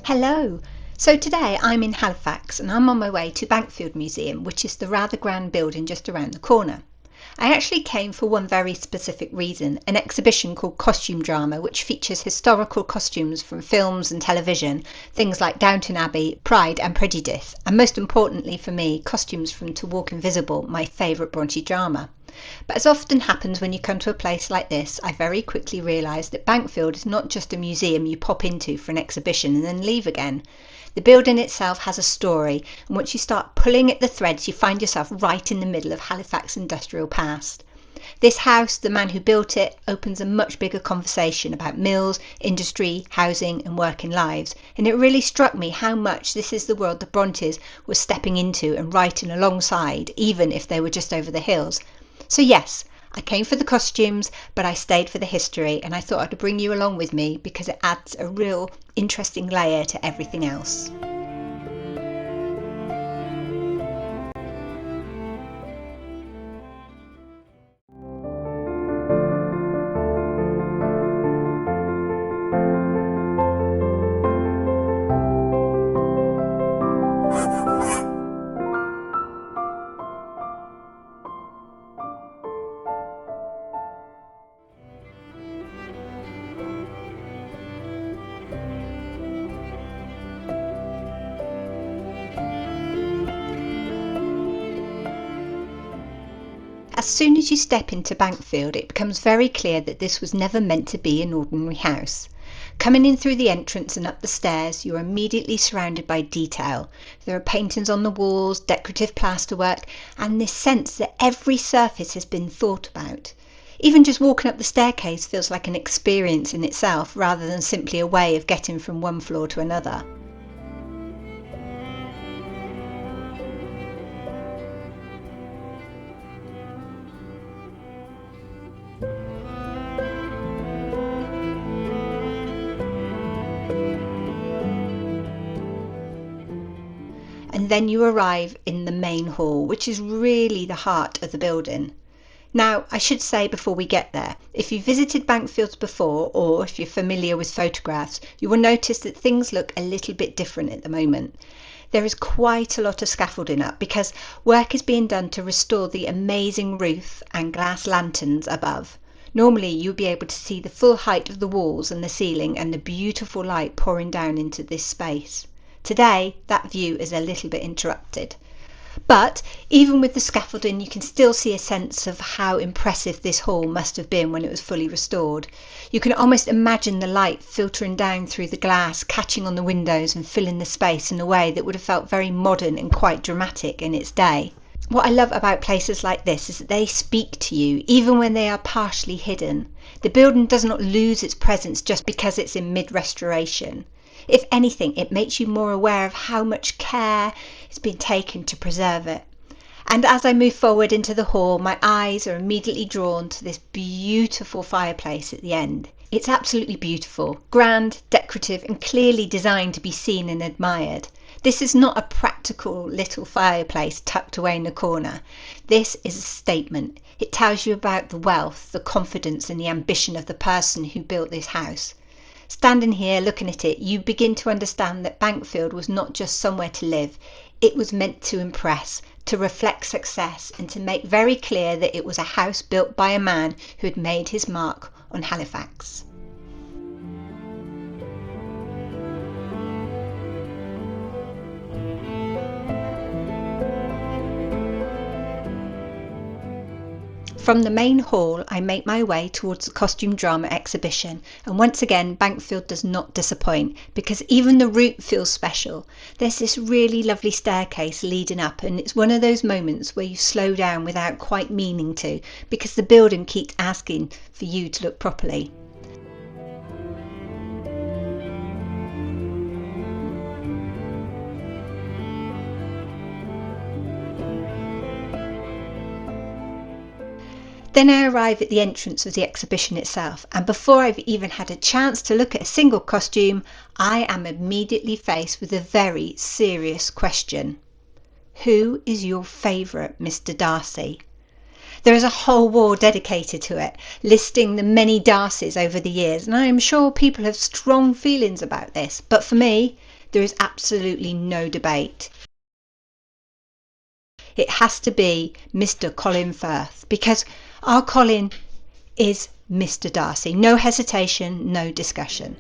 Hello! So today I'm in Halifax and I'm on my way to Bankfield Museum, which is the rather grand building just around the corner. I actually came for one very specific reason, an exhibition called Costume Drama, which features historical costumes from films and television, things like Downton Abbey, Pride and Prejudice, and most importantly for me, costumes from To Walk Invisible, my favourite Brontë drama. But as often happens when you come to a place like this, I very quickly realised that Bankfield is not just a museum you pop into for an exhibition and then leave again. The building itself has a story, and once you start pulling at the threads you find yourself right in the middle of Halifax industrial past. This house, the man who built it, opens a much bigger conversation about mills, industry, housing and working lives, and it really struck me how much this is the world the Brontës were stepping into and writing alongside, even if they were just over the hills. So yes, I came for the costumes, but I stayed for the history, and I thought I'd bring you along with me because it adds a real interesting layer to everything else. As soon as you step into Bankfield, it becomes very clear that this was never meant to be an ordinary house. Coming in through the entrance and up the stairs, you are immediately surrounded by detail. There are paintings on the walls, decorative plasterwork, and this sense that every surface has been thought about. Even just walking up the staircase feels like an experience in itself, rather than simply a way of getting from one floor to another. And then you arrive in the main hall, which is really the heart of the building. Now, I should say before we get there, if you visited Bankfields before, or if you're familiar with photographs, you will notice that things look a little bit different at the moment. There is quite a lot of scaffolding up because work is being done to restore the amazing roof and glass lanterns above. Normally you'll be able to see the full height of the walls and the ceiling and the beautiful light pouring down into this space. Today, that view is a little bit interrupted. But even with the scaffolding, you can still see a sense of how impressive this hall must have been when it was fully restored. You can almost imagine the light filtering down through the glass, catching on the windows and filling the space in a way that would have felt very modern and quite dramatic in its day. What I love about places like this is that they speak to you, even when they are partially hidden. The building does not lose its presence just because it's in mid-restoration. If anything, it makes you more aware of how much care has been taken to preserve it. And as I move forward into the hall, my eyes are immediately drawn to this beautiful fireplace at the end. It's absolutely beautiful, grand, decorative, and clearly designed to be seen and admired. This is not a practical little fireplace tucked away in the corner. This is a statement. It tells you about the wealth, the confidence, and the ambition of the person who built this house. Standing here looking at it, you begin to understand that Bankfield was not just somewhere to live. It was meant to impress, to reflect success, and to make very clear that it was a house built by a man who had made his mark on Halifax. From the main hall, I make my way towards the costume drama exhibition, and once again Bankfield does not disappoint because even the route feels special. There's this really lovely staircase leading up, and it's one of those moments where you slow down without quite meaning to because the building keeps asking for you to look properly. Then I arrive at the entrance of the exhibition itself, and before I've even had a chance to look at a single costume, I am immediately faced with a very serious question. Who is your favourite Mr. Darcy? There is a whole wall dedicated to it, listing the many Darcys over the years, and I am sure people have strong feelings about this, but for me, There is absolutely no debate. It has to be Mr. Colin Firth, because our Colin is Mr. Darcy. No hesitation, no discussion.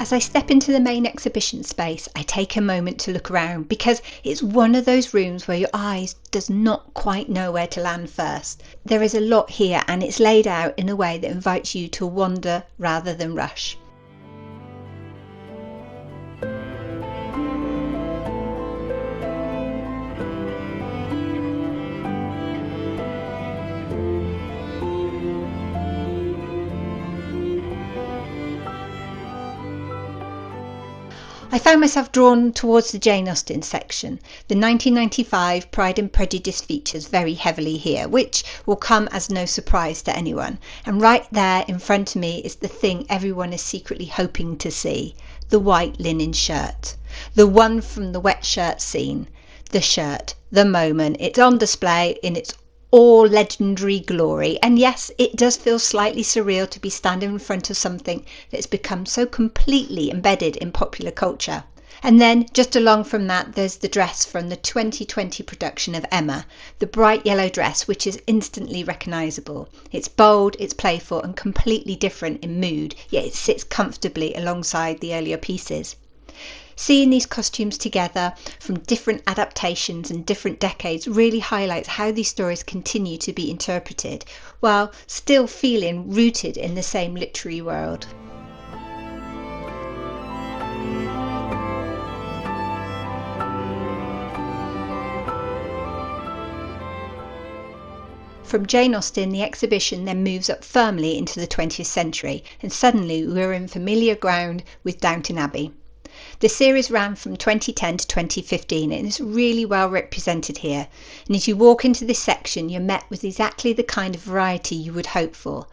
As I step into the main exhibition space, I take a moment to look around, because it's one of those rooms where your eyes does not quite know where to land first. There is a lot here, and it's laid out in a way that invites you to wander rather than rush. I found myself drawn towards the Jane Austen section. The 1995 Pride and Prejudice features very heavily here, which will come as no surprise to anyone. And right there in front of me is the thing everyone is secretly hoping to see, the white linen shirt. The one from the wet shirt scene. The shirt, the moment, it's on display in its all legendary glory, and yes, it does feel slightly surreal to be standing in front of something that's become so completely embedded in popular culture. And then just along from that, there's the dress from the 2020 production of Emma, the bright yellow dress, which is instantly recognisable. It's bold, it's playful and completely different in mood, yet it sits comfortably alongside the earlier pieces. Seeing these costumes together from different adaptations and different decades really highlights how these stories continue to be interpreted while still feeling rooted in the same literary world. From Jane Austen, the exhibition then moves up firmly into the 20th century, and suddenly we're in familiar ground with Downton Abbey. The series ran from 2010 to 2015 and is really well represented here. And as you walk into this section, you're met with exactly the kind of variety you would hope for.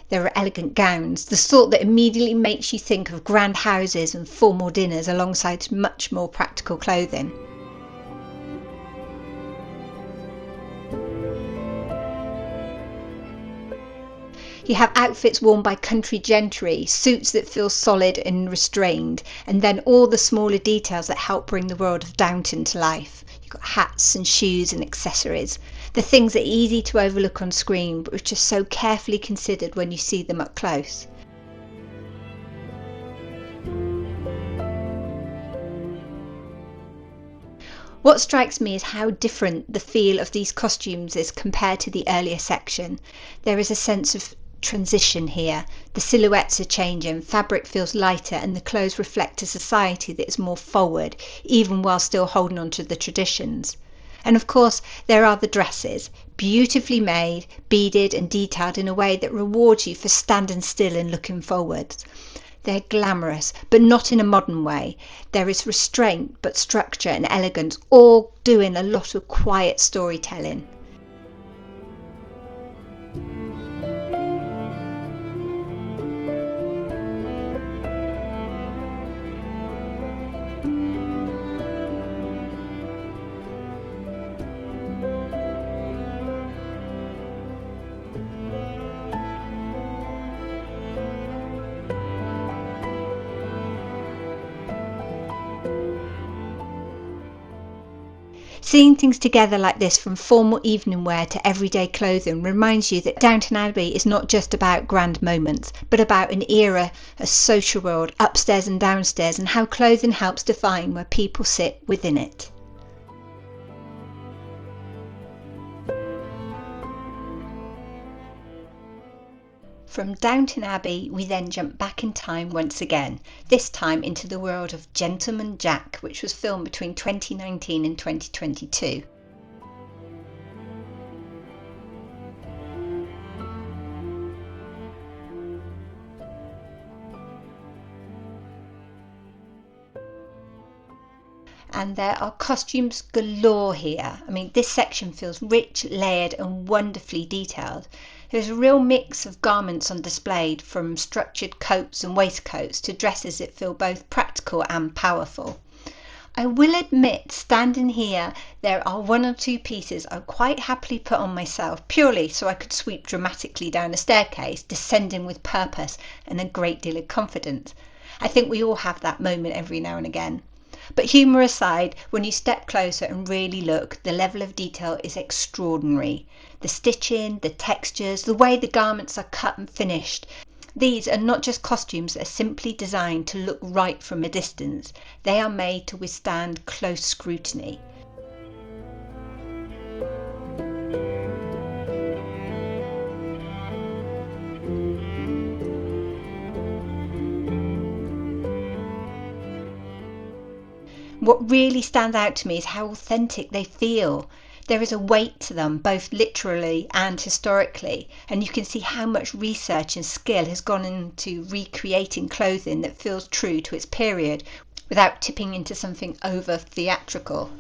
There are elegant gowns, the sort that immediately makes you think of grand houses and formal dinners alongside much more practical clothing. You have outfits worn by country gentry, suits that feel solid and restrained, and then all the smaller details that help bring the world of Downton to life. You've got hats and shoes and accessories, the things that are easy to overlook on screen but which are so carefully considered when you see them up close. What strikes me is how different the feel of these costumes is compared to the earlier section. There is a sense of transition here. The silhouettes are changing, fabric feels lighter, and the clothes reflect a society that is more forward, even while still holding on to the traditions. And of course, there are the dresses, beautifully made, beaded and detailed in a way that rewards you for standing still and looking forwards. They're glamorous, but not in a modern way. There is restraint, but structure and elegance, all doing a lot of quiet storytelling. Seeing things together like this, from formal evening wear to everyday clothing, reminds you that Downton Abbey is not just about grand moments, but about an era, a social world, upstairs and downstairs, and how clothing helps define where people sit within it. From Downton Abbey, we then jump back in time once again, this time into the world of Gentleman Jack, which was filmed between 2019 and 2022. And there are costumes galore here. I mean, this section feels rich, layered and wonderfully detailed. There's a real mix of garments on display, from structured coats and waistcoats to dresses that feel both practical and powerful. I will admit, standing here, there are one or two pieces I quite happily put on myself, purely so I could sweep dramatically down a staircase, descending with purpose and a great deal of confidence. I think we all have that moment every now and again. But humour aside, when you step closer and really look, the level of detail is extraordinary. The stitching, the textures, the way the garments are cut and finished. These are not just costumes that are simply designed to look right from a distance. They are made to withstand close scrutiny. What really stands out to me is how authentic they feel. There is a weight to them, both literally and historically, and you can see how much research and skill has gone into recreating clothing that feels true to its period without tipping into something over theatrical.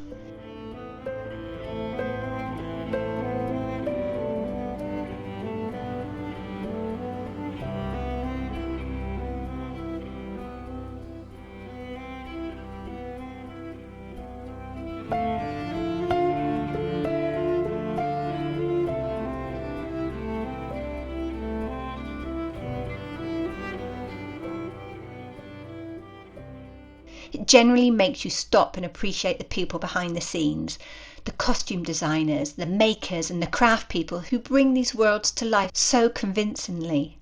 It generally makes you stop and appreciate the people behind the scenes, the costume designers, the makers and the craft people who bring these worlds to life so convincingly.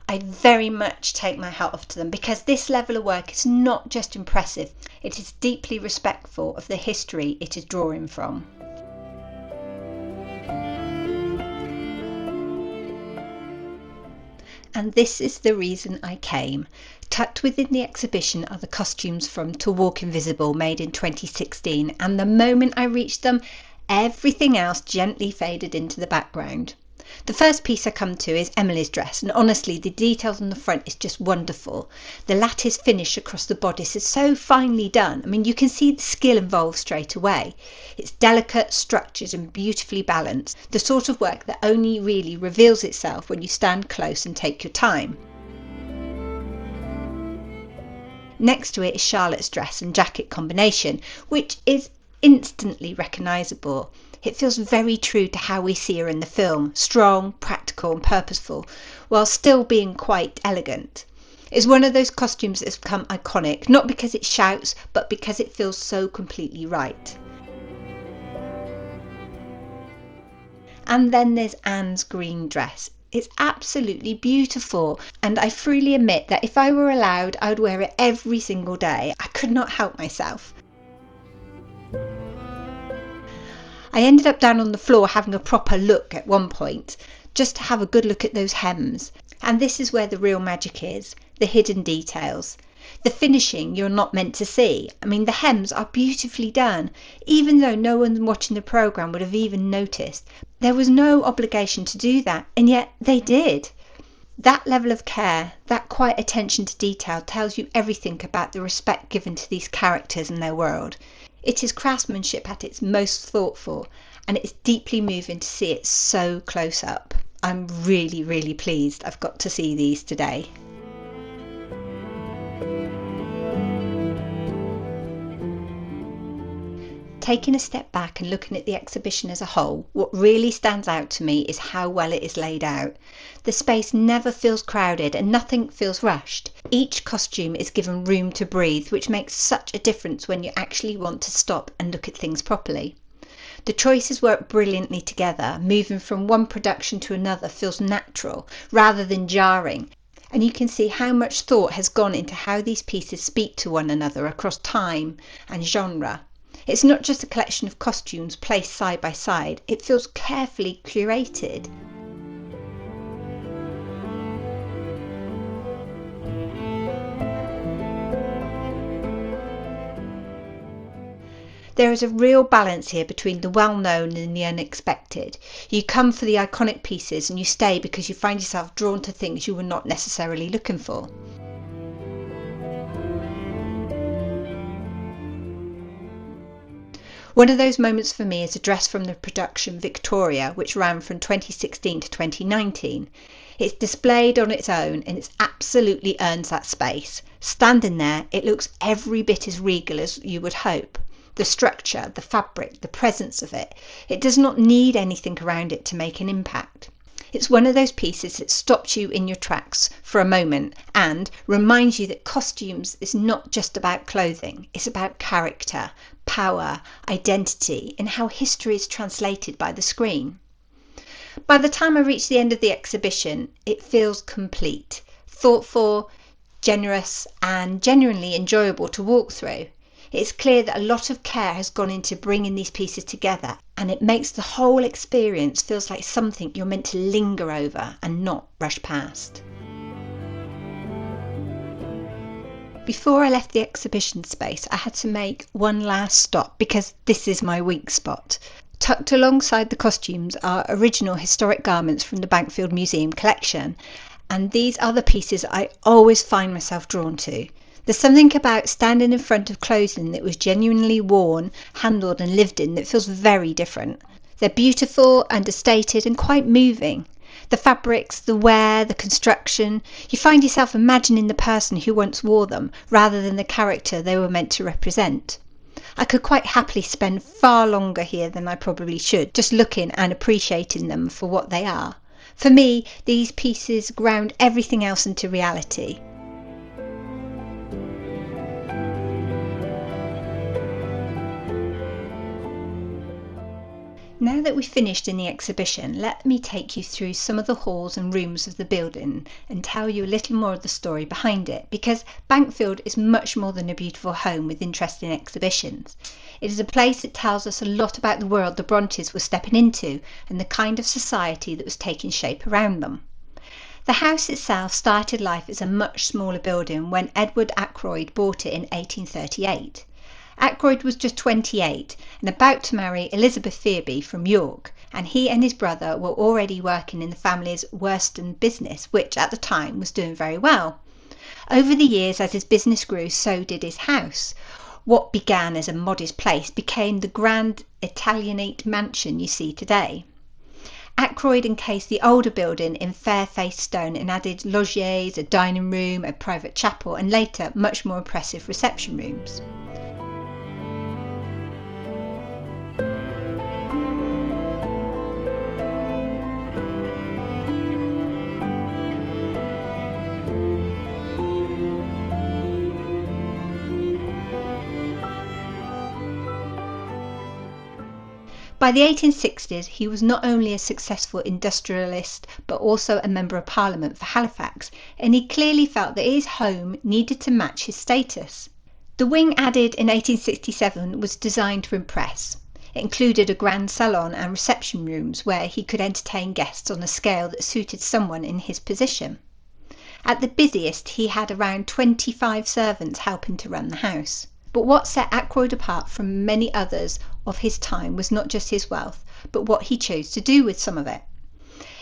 I very much take my hat off to them because this level of work is not just impressive, it is deeply respectful of the history it is drawing from. And this is the reason I came. Tucked within the exhibition are the costumes from To Walk Invisible, made in 2016, and the moment I reached them, everything else gently faded into the background. The first piece I come to is Emily's dress, and honestly the details on the front is just wonderful. The lattice finish across the bodice is so finely done. I mean, you can see the skill involved straight away. It's delicate, structured and beautifully balanced, the sort of work that only really reveals itself when you stand close and take your time. Next to it is Charlotte's dress and jacket combination, which is instantly recognisable. It feels very true to how we see her in the film, strong, practical and purposeful, while still being quite elegant. It's one of those costumes that has become iconic, not because it shouts, but because it feels so completely right. And then there's Anne's green dress. It's absolutely beautiful, and I freely admit that if I were allowed, I would wear it every single day. I could not help myself. I ended up down on the floor having a proper look at one point, just to have a good look at those hems. And this is where the real magic is, the hidden details. The finishing you're not meant to see. I mean, the hems are beautifully done, even though no one watching the programme would have even noticed. There was no obligation to do that, and yet they did. That level of care, that quiet attention to detail tells you everything about the respect given to these characters and their world. It is craftsmanship at its most thoughtful, and it's deeply moving to see it so close up. I'm really, really pleased I've got to see these today. Taking a step back and looking at the exhibition as a whole, what really stands out to me is how well it is laid out. The space never feels crowded and nothing feels rushed. Each costume is given room to breathe, which makes such a difference when you actually want to stop and look at things properly. The choices work brilliantly together. Moving from one production to another feels natural rather than jarring. And you can see how much thought has gone into how these pieces speak to one another across time and genre. It's not just a collection of costumes placed side by side, it feels carefully curated. There is a real balance here between the well-known and the unexpected. You come for the iconic pieces and you stay because you find yourself drawn to things you were not necessarily looking for. One of those moments for me is a dress from the production Victoria, which ran from 2016 to 2019. It's displayed on its own and it absolutely earns that space. Standing there, it looks every bit as regal as you would hope. The structure, the fabric, the presence of it. It does not need anything around it to make an impact. It's one of those pieces that stops you in your tracks for a moment and reminds you that costumes is not just about clothing. It's about character, power, identity, and how history is translated by the screen. By the time I reach the end of the exhibition, it feels complete, thoughtful, generous, and genuinely enjoyable to walk through. It's clear that a lot of care has gone into bringing these pieces together, and it makes the whole experience feels like something you're meant to linger over and not rush past. Before I left the exhibition space, I had to make one last stop because this is my weak spot. Tucked alongside the costumes are original historic garments from the Bankfield Museum collection, and these are the pieces I always find myself drawn to. There's something about standing in front of clothing that was genuinely worn, handled and lived in that feels very different. They're beautiful, understated and quite moving. The fabrics, the wear, the construction, you find yourself imagining the person who once wore them rather than the character they were meant to represent. I could quite happily spend far longer here than I probably should, just looking and appreciating them for what they are. For me, these pieces ground everything else into reality. Now that we've finished in the exhibition, let me take you through some of the halls and rooms of the building and tell you a little more of the story behind it, because Bankfield is much more than a beautiful home with interesting exhibitions. It is a place that tells us a lot about the world the Brontës were stepping into and the kind of society that was taking shape around them. The house itself started life as a much smaller building when Edward Akroyd bought it in 1838. Akroyd was just 28 and about to marry Elizabeth Fearby from York, and he and his brother were already working in the family's Worston business, which at the time was doing very well. Over the years, as his business grew, so did his house. What began as a modest place became the grand Italianate mansion you see today. Akroyd encased the older building in fair-faced stone and added loggias, a dining room, a private chapel, and later much more impressive reception rooms. By the 1860s, he was not only a successful industrialist but also a Member of Parliament for Halifax, and he clearly felt that his home needed to match his status. The wing added in 1867 was designed to impress. It included a grand salon and reception rooms where he could entertain guests on a scale that suited someone in his position. At the busiest, he had around 25 servants helping to run the house. But what set Akroyd apart from many others of his time was not just his wealth, but what he chose to do with some of it.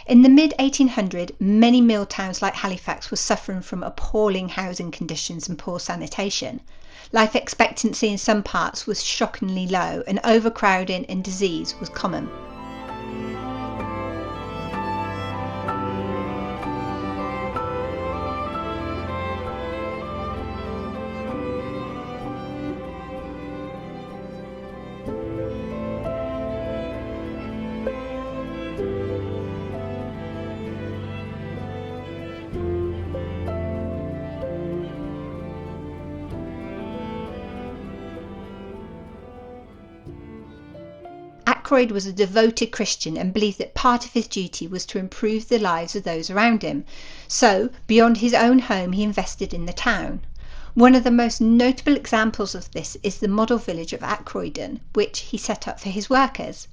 In the mid-1800s, many mill towns like Halifax were suffering from appalling housing conditions and poor sanitation. Life expectancy in some parts was shockingly low, and overcrowding and disease was common. Akroyd was a devoted Christian and believed that part of his duty was to improve the lives of those around him. So, beyond his own home, he invested in the town. One of the most notable examples of this is the model village of Akroydon, which he set up for his workers.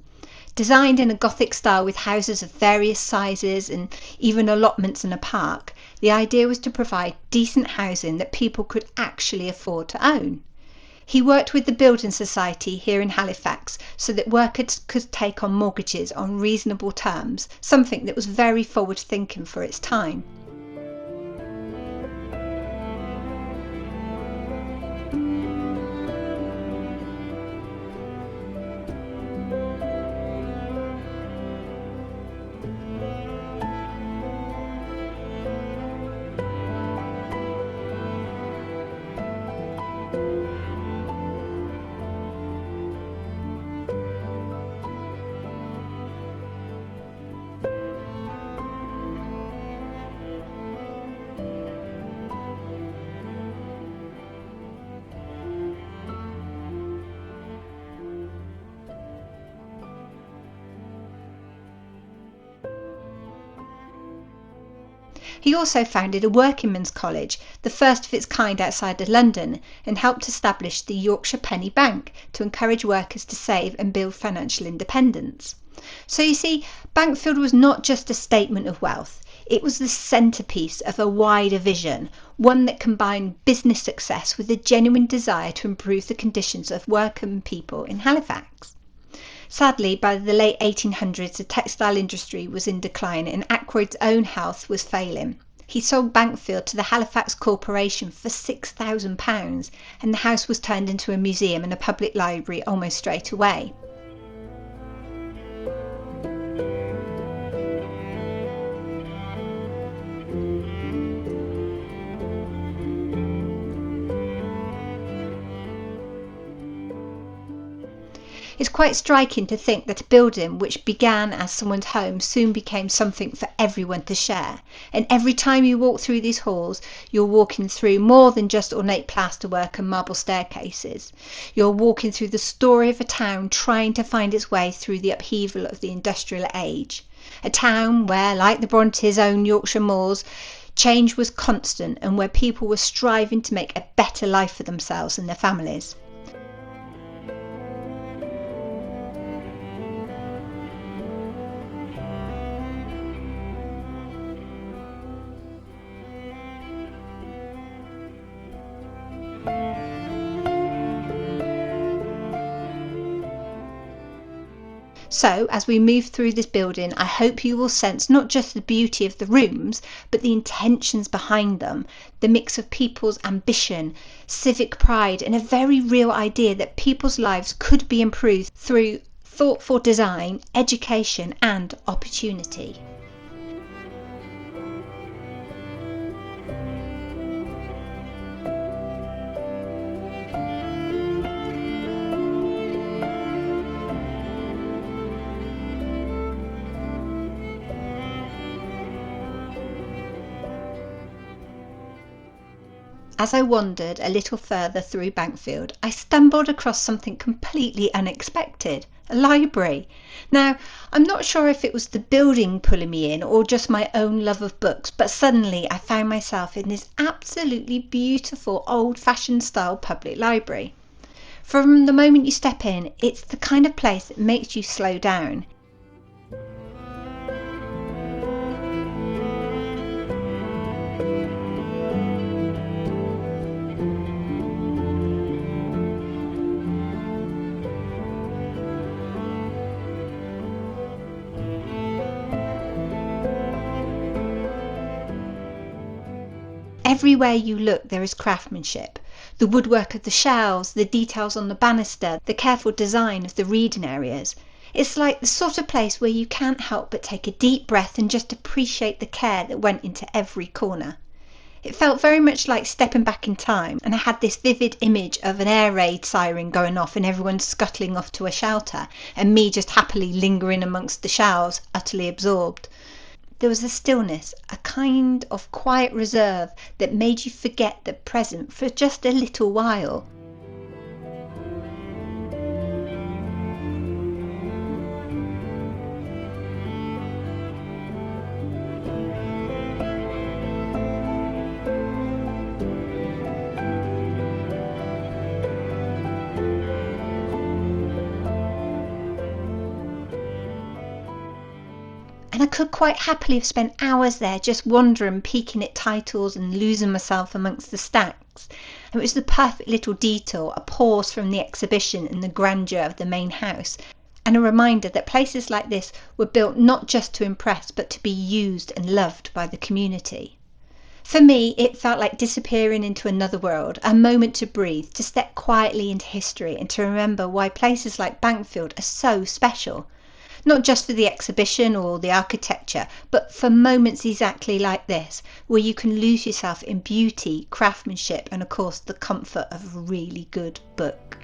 Designed in a Gothic style with houses of various sizes and even allotments and a park, the idea was to provide decent housing that people could actually afford to own. He worked with the Building Society here in Halifax so that workers could take on mortgages on reasonable terms, something that was very forward-thinking for its time. He also founded a workingmen's college, the first of its kind outside of London, and helped establish the Yorkshire Penny Bank to encourage workers to save and build financial independence. So you see, Bankfield was not just a statement of wealth, it was the centrepiece of a wider vision, one that combined business success with a genuine desire to improve the conditions of working people in Halifax. Sadly, by the late 1800s, the textile industry was in decline and Akroyd's own health was failing. He sold Bankfield to the Halifax Corporation for £6,000 and the house was turned into a museum and a public library almost straight away. It's quite striking to think that a building which began as someone's home soon became something for everyone to share. And every time you walk through these halls, you're walking through more than just ornate plasterwork and marble staircases. You're walking through the story of a town trying to find its way through the upheaval of the industrial age. A town where, like the Brontës' own Yorkshire moors, change was constant and where people were striving to make a better life for themselves and their families. So, as we move through this building, I hope you will sense not just the beauty of the rooms, but the intentions behind them, the mix of people's ambition, civic pride, and a very real idea that people's lives could be improved through thoughtful design, education, and opportunity. As I wandered a little further through Bankfield, I stumbled across something completely unexpected, a library. Now, I'm not sure if it was the building pulling me in or just my own love of books, but suddenly I found myself in this absolutely beautiful old-fashioned style public library. From the moment you step in, it's the kind of place that makes you slow down. Everywhere you look there is craftsmanship. The woodwork of the shelves, the details on the banister, the careful design of the reading areas. It's like the sort of place where you can't help but take a deep breath and just appreciate the care that went into every corner. It felt very much like stepping back in time, and I had this vivid image of an air raid siren going off and everyone scuttling off to a shelter, and me just happily lingering amongst the shelves, utterly absorbed. There was a stillness, a kind of quiet reserve that made you forget the present for just a little while. And I could quite happily have spent hours there just wandering, peeking at titles and losing myself amongst the stacks. And it was the perfect little detour, a pause from the exhibition and the grandeur of the main house, and a reminder that places like this were built not just to impress but to be used and loved by the community. For me, it felt like disappearing into another world, a moment to breathe, to step quietly into history and to remember why places like Bankfield are so special. Not just for the exhibition or the architecture, but for moments exactly like this, where you can lose yourself in beauty, craftsmanship, and of course the comfort of a really good book.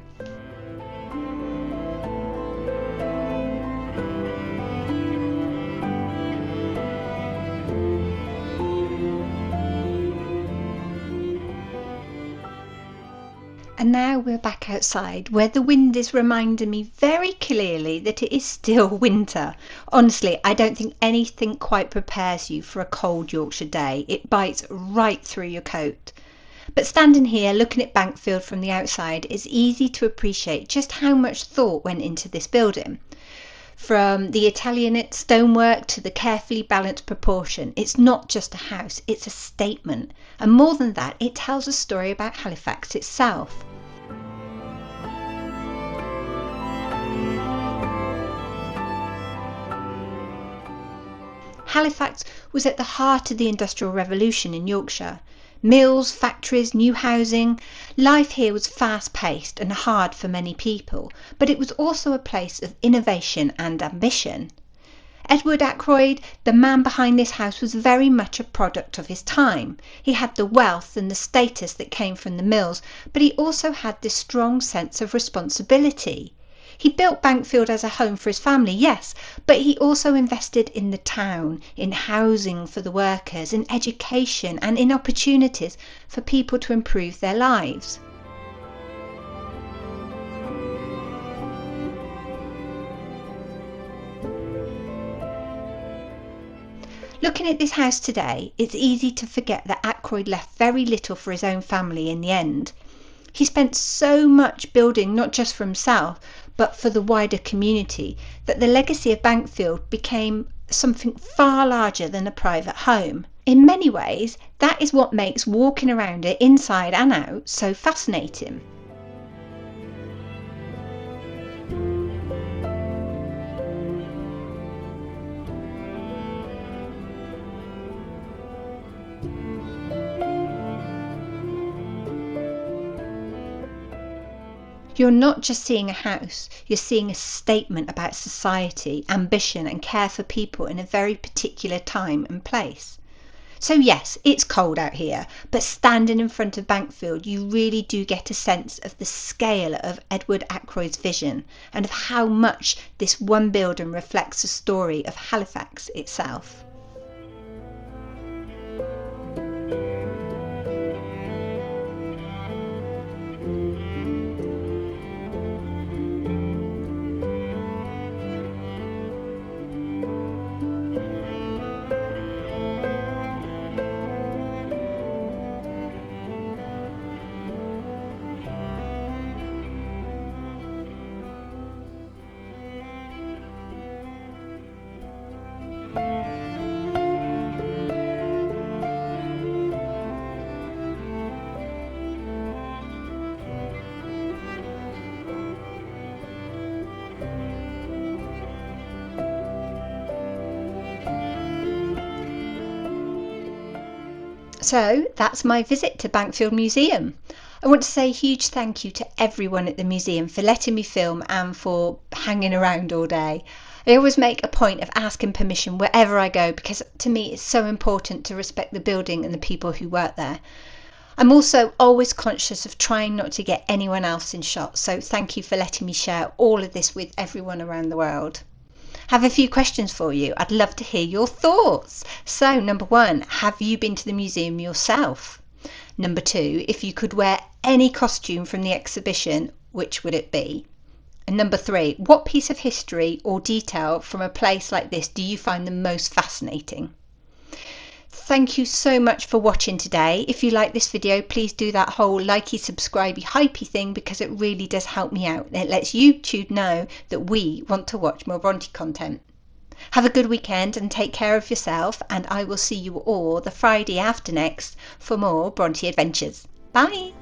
And now we're back outside where the wind is reminding me very clearly that it is still winter. Honestly, I don't think anything quite prepares you for a cold Yorkshire day. It bites right through your coat. But standing here looking at Bankfield from the outside, it's easy to appreciate just how much thought went into this building. From the Italianate stonework to the carefully balanced proportion, it's not just a house, it's a statement. And more than that, it tells a story about Halifax itself. Halifax was at the heart of the Industrial Revolution in Yorkshire. Mills, factories, new housing. Life here was fast-paced and hard for many people, but it was also a place of innovation and ambition. Edward Akroyd, the man behind this house, was very much a product of his time. He had the wealth and the status that came from the mills, but he also had this strong sense of responsibility. He built Bankfield as a home for his family, yes, but he also invested in the town, in housing for the workers, in education and in opportunities for people to improve their lives. Looking at this house today, it's easy to forget that Akroyd left very little for his own family in the end. He spent so much building not just for himself, but for the wider community, that the legacy of Bankfield became something far larger than a private home. In many ways, that is what makes walking around it inside and out so fascinating. You're not just seeing a house, you're seeing a statement about society, ambition and care for people in a very particular time and place. So yes, it's cold out here, but standing in front of Bankfield, you really do get a sense of the scale of Edward Akroyd's vision and of how much this one building reflects the story of Halifax itself. So that's my visit to Bankfield Museum. I want to say a huge thank you to everyone at the museum for letting me film and for hanging around all day. I always make a point of asking permission wherever I go because to me it's so important to respect the building and the people who work there. I'm also always conscious of trying not to get anyone else in shot, so thank you for letting me share all of this with everyone around the world. Have a few questions for you. I'd love to hear your thoughts. So, number 1, have you been to the museum yourself? Number 2, if you could wear any costume from the exhibition, which would it be? And number 3, what piece of history or detail from a place like this do you find the most fascinating? Thank you so much for watching today. If you like this video, please do that whole likey, subscribey, hypey thing because it really does help me out. It lets YouTube know that we want to watch more Brontë content. Have a good weekend and take care of yourself, and I will see you all the Friday after next for more Brontë adventures. Bye!